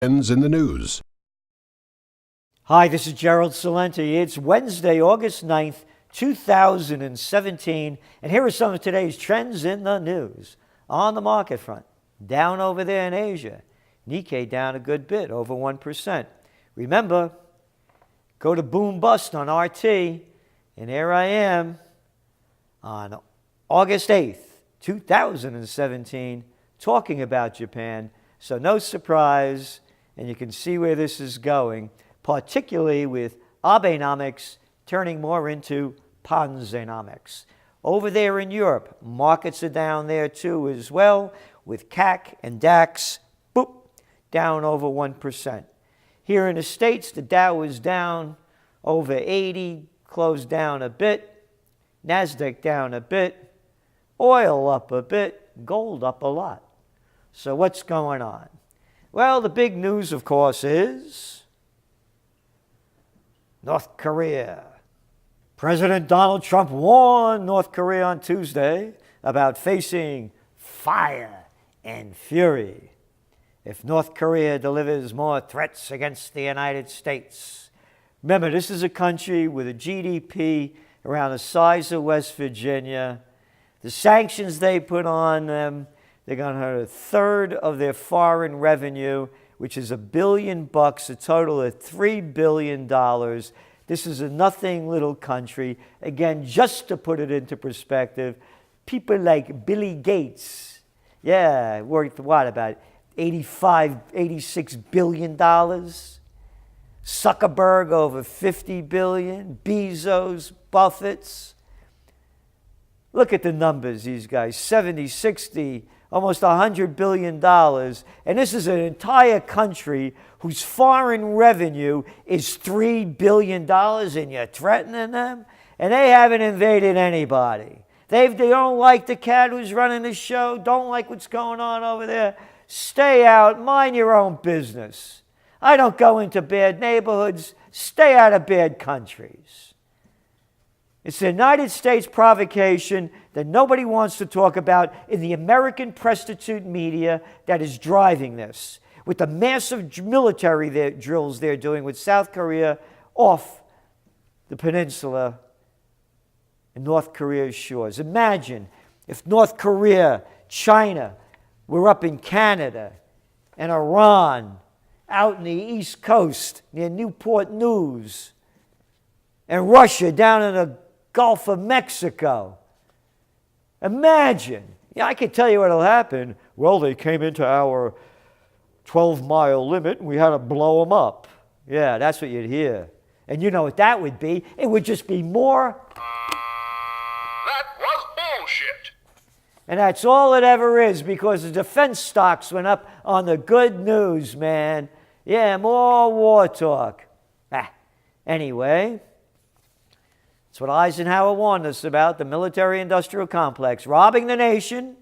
Trends in the news. Hi, this is Gerald Celente. It's Wednesday, August 9th, 2017, and here are some of today's trends in the news. On the market front, down over there in Asia. Nikkei down a good bit, over 1%. Remember, go to boom bust on RT, and here I am on August 8th, 2017, talking about Japan. So no surprise, and you can see where this is going, particularly with Abenomics turning more into Ponzenomics. Over there in Europe, markets are down there too as well, with CAC and DAX, boop, down over 1%. Here in the States, the Dow is down over 80, closed down a bit, NASDAQ down a bit, oil up a bit, gold up a lot. So what's going on? Well, the big news, of course, is North Korea. President Donald Trump warned North Korea on Tuesday about facing fire and fury if North Korea delivers more threats against the United States. Remember, this is a country with a GDP around the size of West Virginia. The sanctions they put on them, they're going to hurt a third of their foreign revenue, which is $1 billion, a total of $3 billion. This is a nothing little country. Again, just to put it into perspective, people like Billy Gates, worth what, about $86 billion? Zuckerberg over $50 billion, Bezos, Buffett's. Look at the numbers, these guys, 70, 60, almost $100 billion. And this is an entire country whose foreign revenue is $3 billion, and you're threatening them? And they haven't invaded anybody. They don't like the cat who's running the show, don't like what's going on over there. Stay out, mind your own business. I don't go into bad neighborhoods. Stay out of bad countries. It's the United States provocation that nobody wants to talk about in the American Presstitute media that is driving this, with the massive military drills they're doing with South Korea off the peninsula and North Korea's shores. Imagine if North Korea, China were up in Canada and Iran out in the East Coast near Newport News, and Russia down in the Gulf of Mexico. Imagine. I can tell you what'll happen. Well, they came into our 12-mile limit and we had to blow them up. Yeah, that's what you'd hear. And you know what that would be? It would just be more. That was bullshit. And that's all it ever is, because the defense stocks went up on the good news, man. Yeah, more war talk. Anyway, that's what Eisenhower warned us about, the military-industrial complex, robbing the nation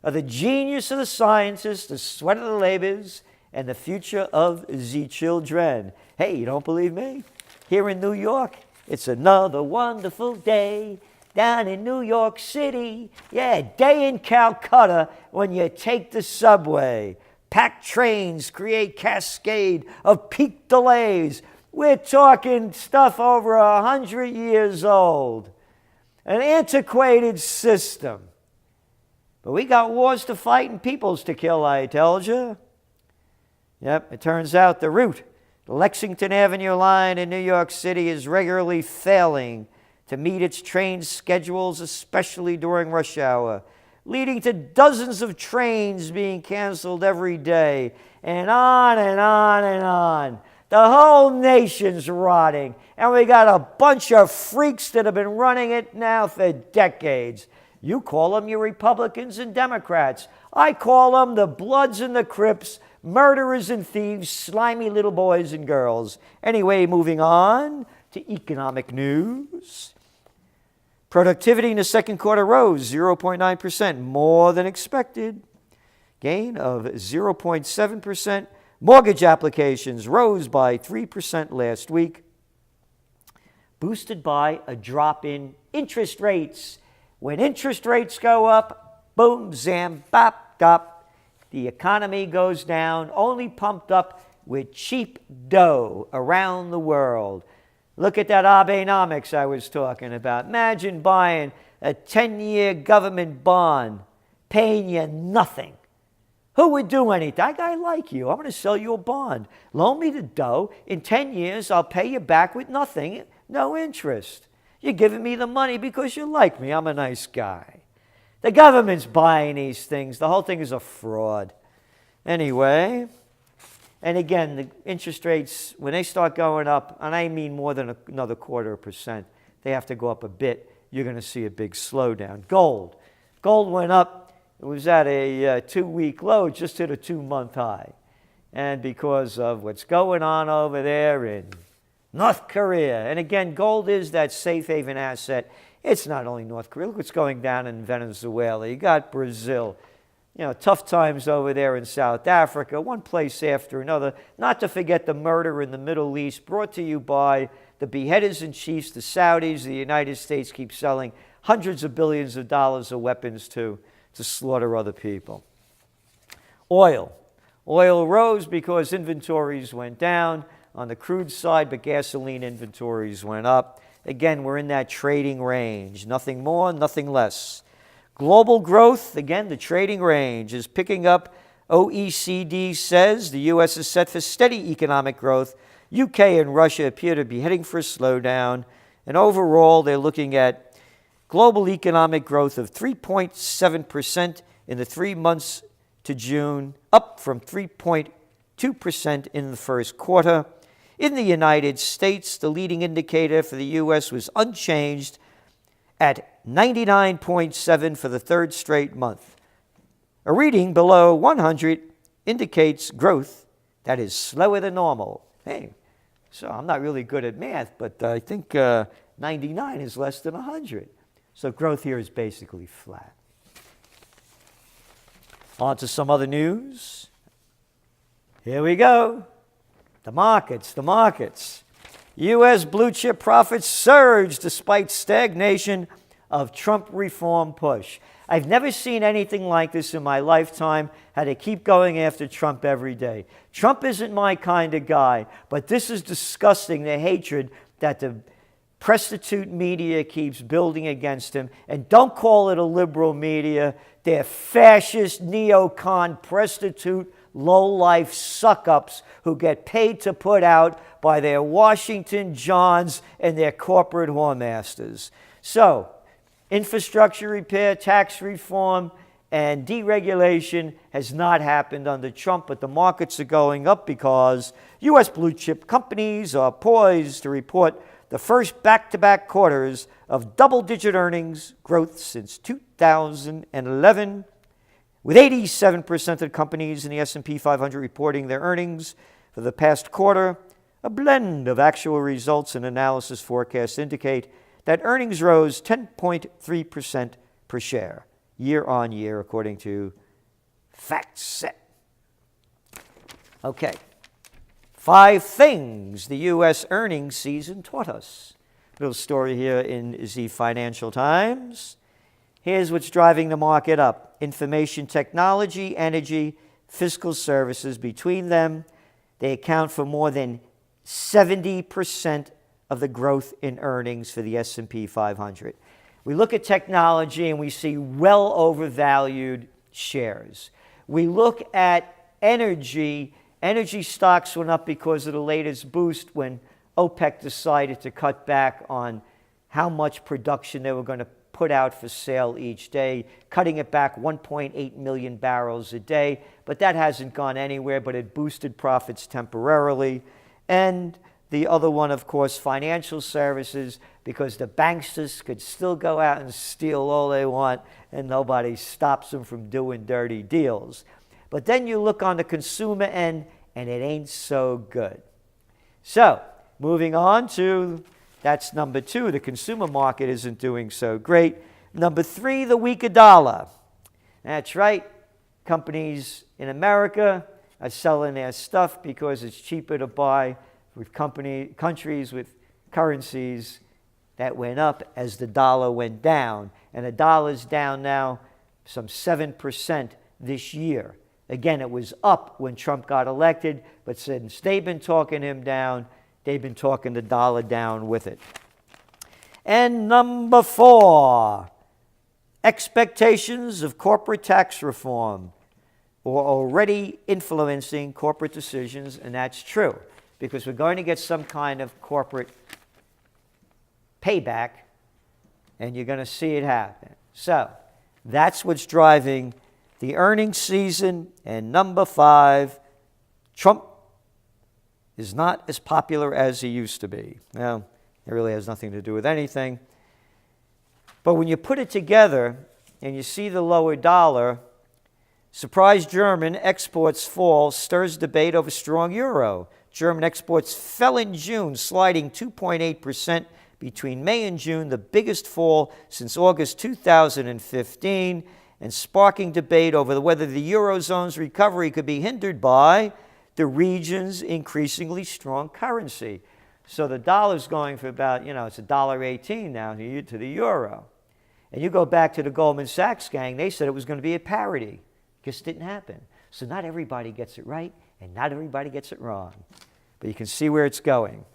of the genius of the scientists, the sweat of the labors, and the future of the children. Hey, you don't believe me? Here in New York, it's another wonderful day down in New York City. Yeah, day in Calcutta when you take the subway. Packed trains create cascade of peak delays. We're talking stuff over 100 years old. An antiquated system. But we got wars to fight and peoples to kill, I told you. Yep, it turns out the route, the Lexington Avenue line in New York City, is regularly failing to meet its train schedules, especially during rush hour, leading to dozens of trains being canceled every day, and on and on and on. The whole nation's rotting, and we got a bunch of freaks that have been running it now for decades. You call them your Republicans and Democrats. I call them the Bloods and the Crips, murderers and thieves, slimy little boys and girls. Anyway, moving on to economic news. Productivity in the second quarter rose 0.9%, more than expected. Gain of 0.7%. Mortgage applications rose by 3% last week, boosted by a drop in interest rates. When interest rates go up, boom, zam, bop, dop, the economy goes down, only pumped up with cheap dough around the world. Look at that Abenomics I was talking about. Imagine buying a 10-year government bond, paying you nothing. Who would do anything? That guy like you. I'm going to sell you a bond. Loan me the dough. In 10 years, I'll pay you back with nothing, no interest. You're giving me the money because you like me. I'm a nice guy. The government's buying these things. The whole thing is a fraud. Anyway, and again, the interest rates, when they start going up, and I mean more than another 0.25%, they have to go up a bit. You're going to see a big slowdown. Gold. Gold went up. It was at a 2-week low, just hit a 2-month high. And because of what's going on over there in North Korea. And again, gold is that safe haven asset. It's not only North Korea. Look what's going down in Venezuela. You got Brazil. You know, tough times over there in South Africa, one place after another. Not to forget the murder in the Middle East, brought to you by the beheaders in chiefs, the Saudis. The United States keeps selling hundreds of billions of dollars of weapons to slaughter other people. Oil. Oil rose because inventories went down on the crude side, but gasoline inventories went up. Again, we're in that trading range. Nothing more, nothing less. Global growth, again, the trading range is picking up. OECD says the U.S. is set for steady economic growth. UK and Russia appear to be heading for a slowdown. And overall, they're looking at global economic growth of 3.7% in the 3 months to June, up from 3.2% in the first quarter. In the United States, the leading indicator for the U.S. was unchanged at 99.7 for the third straight month. A reading below 100 indicates growth that is slower than normal. Hey, so I'm not really good at math, but I think 99 is less than 100. So growth here is basically flat. On to some other news. Here we go. The markets. U.S. blue chip profits surged despite stagnation of Trump reform push. I've never seen anything like this in my lifetime. Had to keep going after Trump every day. Trump isn't my kind of guy, but this is disgusting, the hatred that the Presstitute media keeps building against him. And don't call it a liberal media. They're fascist, neocon, prostitute, low-life suck-ups who get paid to put out by their Washington Johns and their corporate whoremasters. So, infrastructure repair, tax reform, and deregulation has not happened under Trump, but the markets are going up because U.S. blue-chip companies are poised to report the first back-to-back quarters of double-digit earnings growth since 2011, with 87% of companies in the S&P 500 reporting their earnings for the past quarter. A blend of actual results and analysis forecasts indicate that earnings rose 10.3% per share year on year, according to FactSet. Okay. 5 things the U.S. earnings season taught us. Little story here in the Financial Times. Here's what's driving the market up. Information technology, energy, fiscal services. Between them, they account for more than 70% of the growth in earnings for the S&P 500. We look at technology and we see well overvalued shares. We look at energy. Energy stocks went up because of the latest boost when OPEC decided to cut back on how much production they were going to put out for sale each day, cutting it back 1.8 million barrels a day. But that hasn't gone anywhere, but it boosted profits temporarily. And the other one, of course, financial services, because the banksters could still go out and steal all they want, and nobody stops them from doing dirty deals. But then you look on the consumer end, and it ain't so good. So, moving on to, that's number 2, the consumer market isn't doing so great. Number 3, the weaker dollar. That's right, companies in America are selling their stuff because it's cheaper to buy with countries with currencies that went up as the dollar went down. And the dollar's down now some 7% this year. Again, it was up when Trump got elected, but since they've been talking him down, they've been talking the dollar down with it. And number 4, expectations of corporate tax reform are already influencing corporate decisions, and that's true, because we're going to get some kind of corporate payback, and you're going to see it happen. So that's what's driving the earnings season. And number 5, Trump is not as popular as he used to be. Well, it really has nothing to do with anything. But when you put it together and you see the lower dollar, surprise German exports fall stirs debate over strong euro. German exports fell in June, sliding 2.8% between May and June, the biggest fall since August 2015, and sparking debate over whether the Eurozone's recovery could be hindered by the region's increasingly strong currency. So the dollar's going for about, it's $1.18 now to the euro. And you go back to the Goldman Sachs gang, they said it was going to be a parity. Just didn't happen. So not everybody gets it right, and not everybody gets it wrong. But you can see where it's going.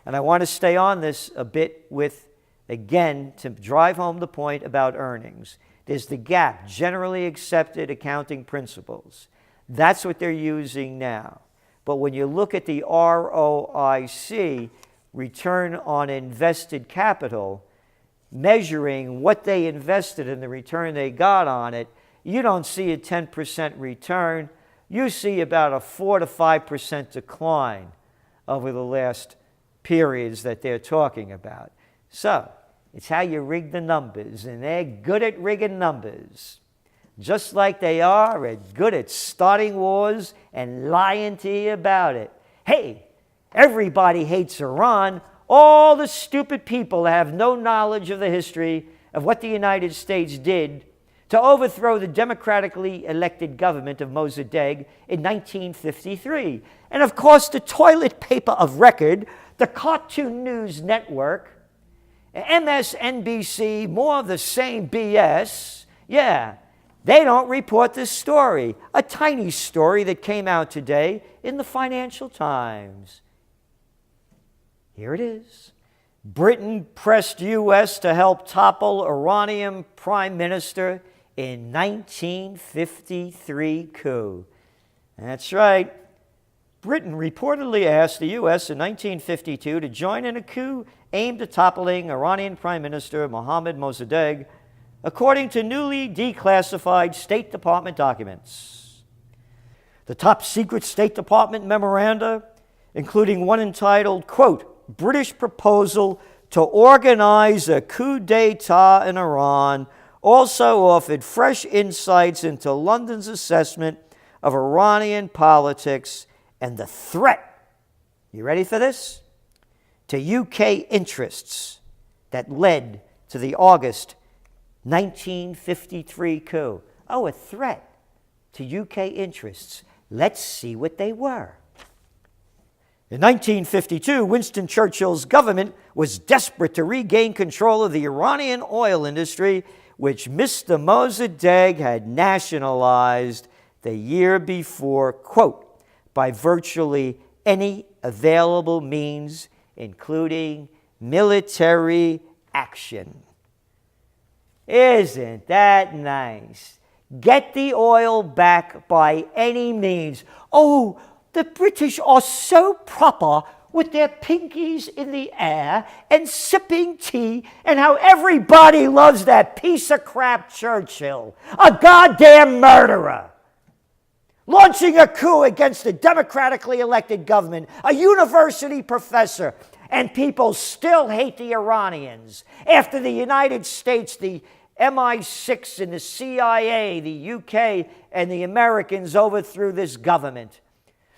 And I want to stay on this a bit with, again, to drive home the point about earnings. There's the gap, generally accepted accounting principles. That's what they're using now. But when you look at the ROIC, return on invested capital, measuring what they invested and the return they got on it, you don't see a 10% return. You see about a 4 to 5% decline over the last periods that they're talking about. So it's how you rig the numbers, and they're good at rigging numbers, just like they are good at starting wars and lying to you about it. Hey, everybody hates Iran. All the stupid people have no knowledge of the history of what the United States did to overthrow the democratically elected government of Mossadegh in 1953. And of course, the toilet paper of record, the Cartoon News Network, MSNBC, more of the same BS. Yeah, they don't report this story. A tiny story that came out today in the Financial Times. Here it is. Britain pressed U.S. to help topple Iranian Prime Minister in 1953 coup. That's right. Britain reportedly asked the U.S. in 1952 to join in a coup aimed at toppling Iranian Prime Minister Mohammad Mossadegh, according to newly declassified State Department documents. The top secret State Department memoranda, including one entitled, quote, British proposal to organize a coup d'etat in Iran, also offered fresh insights into London's assessment of Iranian politics and the threat, you ready for this, to UK interests that led to the August 1953 coup. Oh, a threat to UK interests. Let's see what they were. In 1952, Winston Churchill's government was desperate to regain control of the Iranian oil industry, which Mr. Mossadegh had nationalized the year before, quote, by virtually any available means, including military action. Isn't that nice? Get the oil back by any means. Oh, the British are so proper with their pinkies in the air and sipping tea, and how everybody loves that piece of crap Churchill, a goddamn murderer, launching a coup against a democratically elected government, a university professor, and people still hate the Iranians. After the United States, the MI6 and the CIA, the UK, and the Americans overthrew this government,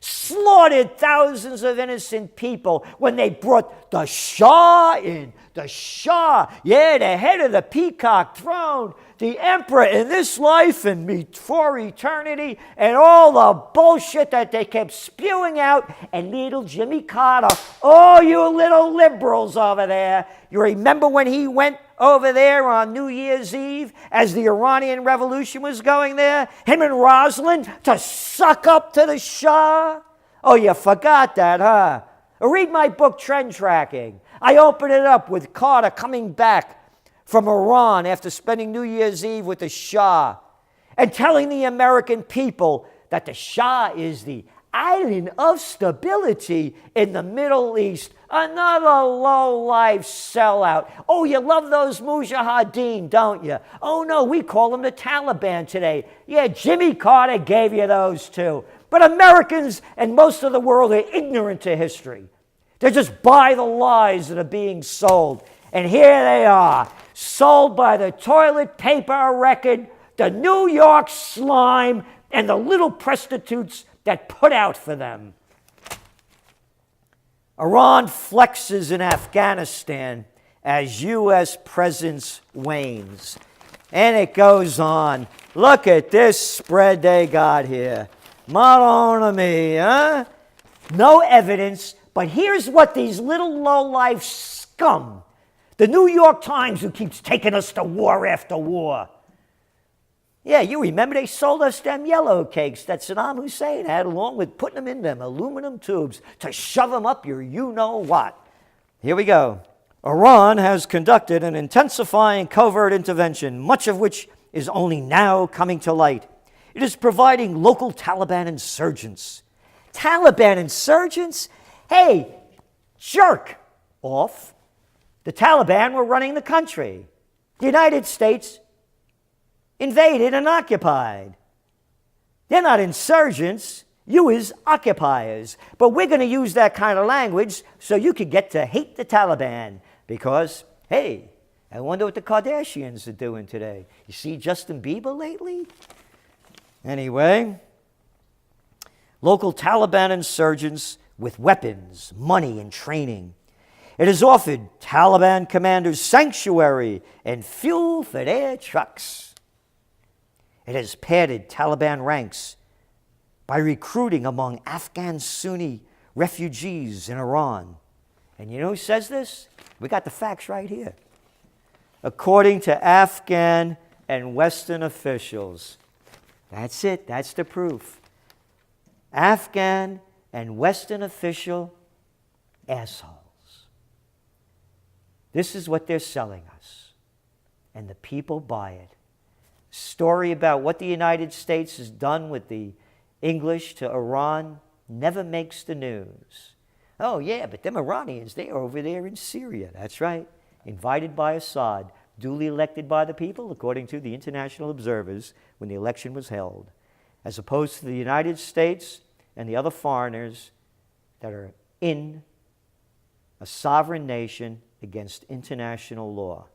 slaughtered thousands of innocent people when they brought the Shah in, The Shah, yeah, the head of the peacock throne, the emperor in this life and for eternity, and all the bullshit that they kept spewing out. And little Jimmy Carter, oh, you little liberals over there, you remember when he went over there on New Year's Eve as the Iranian Revolution was going there? Him and Rosalind to suck up to the Shah? Oh, you forgot that, huh? Read my book, Trend Tracking. I open it up with Carter coming back from Iran after spending New Year's Eve with the Shah and telling the American people that the Shah is the island of stability in the Middle East. Another low-life sellout. Oh, you love those mujahideen, don't you? Oh, no, we call them the Taliban today. Yeah, Jimmy Carter gave you those too. But Americans and most of the world are ignorant to history. They just buy the lies that are being sold. And here they are, sold by the toilet paper record, the New York slime, and the little prostitutes that put out for them. Iran flexes in Afghanistan as U.S. presence wanes. And it goes on. Look at this spread they got here. Mon ami, huh? No evidence, but here's what these little low-life scum, the New York Times who keeps taking us to war after war. Yeah, you remember they sold us them yellow cakes that Saddam Hussein had, along with putting them in them aluminum tubes to shove them up your you-know-what. Here we go. Iran has conducted an intensifying covert intervention, much of which is only now coming to light. It is providing local Taliban insurgents. Taliban insurgents? Hey, jerk off. The Taliban were running the country. The United States invaded and occupied. They're not insurgents. You is occupiers. But we're going to use that kind of language so you can get to hate the Taliban. Because, hey, I wonder what the Kardashians are doing today. You see Justin Bieber lately? Anyway, local Taliban insurgents with weapons, money, and training. It has offered Taliban commanders sanctuary and fuel for their trucks. It has padded Taliban ranks by recruiting among Afghan Sunni refugees in Iran. And you know who says this? We got the facts right here. According to Afghan and Western officials. That's it. That's the proof. Afghan and Western official assholes. This is what they're selling us. And the people buy it. Story about what the United States has done with the English to Iran never makes the news. Oh, yeah, but them Iranians, they are over there in Syria. That's right. Invited by Assad, duly elected by the people, according to the international observers, when the election was held, as opposed to the United States and the other foreigners that are in a sovereign nation against international law.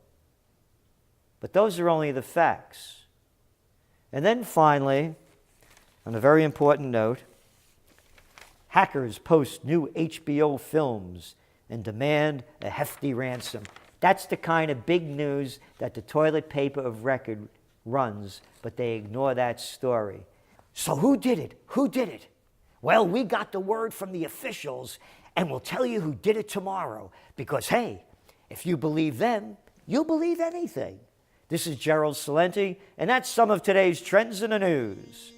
But those are only the facts. And then finally, on a very important note, hackers post new HBO films and demand a hefty ransom. That's the kind of big news that the toilet paper of record runs, but they ignore that story. So who did it? Who did it? Well, we got the word from the officials, and we'll tell you who did it tomorrow. Because, hey, if you believe them, you'll believe anything. This is Gerald Celente, and that's some of today's trends in the news.